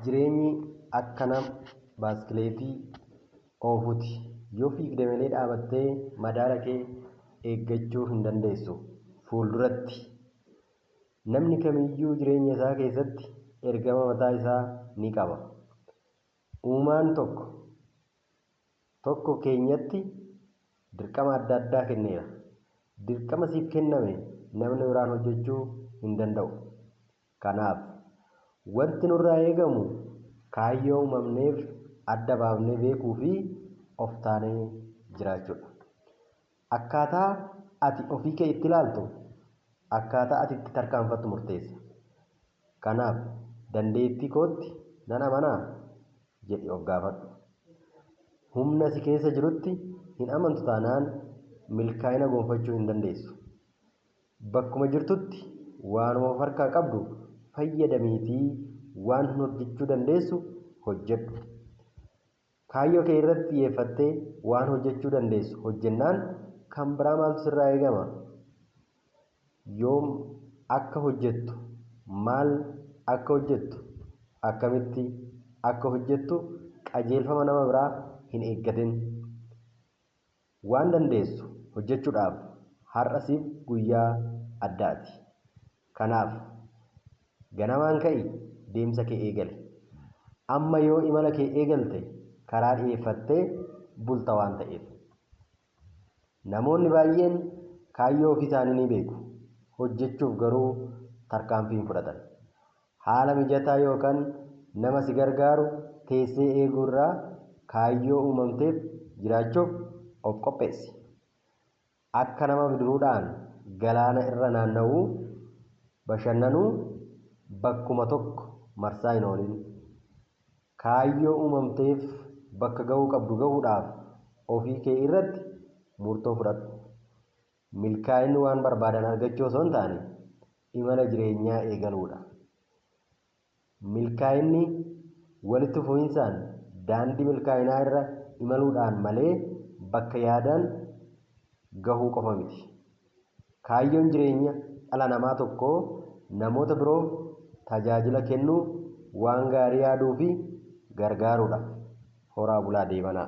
Jireenyi akkana baaskileetii oofuuti. Yoo fiigdee malee dhaabattee madaala kee eeggachuu hin dandeessu. Fuulduratti namni kamiyyuu jireenya isaa keessatti ergama mataa isaa ni qaba. Uumaan tokko keenyatti dirqama adda addaa kenneera. Dirqama siif kenname namni biraan hojjechuu hin danda'u. Kanaaf wanti nurraa eegamu kaayyoo uumamneef adda baafnee beekuu fi of taanee jiraachuudha. Akkaataa ati ofii kee itti ilaaltu akkaataa ati itti tarkaanfattu murteessa. Kanaaf dandeettii kootti nan amanaa jedhi of gaafadhu. Humna si keessa jirutti hin amantu taanaan milkaa'ina gonfachuu hin dandeessu. Bakkuma jirtutti waanuma of harkaa qabdu fayyadamiitii waan hojjechuu dandeessu hojjedhu. Kaayyoo kee irratti xiyyeeffattee waan hojjechuu dandeessu hojjennaan kan biraa maaltu sirraa eegama? Yoom akka hojjettu, maal akka hojjettu, akkamitti akka hojjettu qajeelfama nama biraa hin eeggatin. Waan dandeessu hojjechuudhaaf har'a siif guyyaa addaati. Kanaaf ganamaan ka'i deemsa kee eegali. Amma yoo imala kee eegalte karaa dhiyeeffattee bulta waan ta'eef. Namoonni baay'een kaayyoo ofii isaanii ni beeku. Hojjechuuf garuu tarkaanfii hin fudhatan. Haala mijataa yookaan nama si gargaaru teessee eeguu irraa kaayyoo uumamteef jiraachuuf of qopheessi. Akka nama bidiruudhaan galaana irra naanna'uu, bashannanuu, bakkuma tokko marsaa hin oolin. Kaayyoo uumamteef bakka gahuu qabdu gahuudhaaf ofii kee irratti murtoo fudhadhu. Milkaa'inni waan barbaadan argachuu osoo hin taane imala jireenyaa eegaluudha. Milkaa'inni walitti fufinsaan daandii milkaa'inaa irra imaluudhaan malee bakka yaadaan gahuu qofa miti. Kaayyoon jireenya dhala namaa tokkoo namoota biroof tajaajila kennuu, waan gaarii yaaduu fi gargaaruudha. Horaa bulaa deemanaa.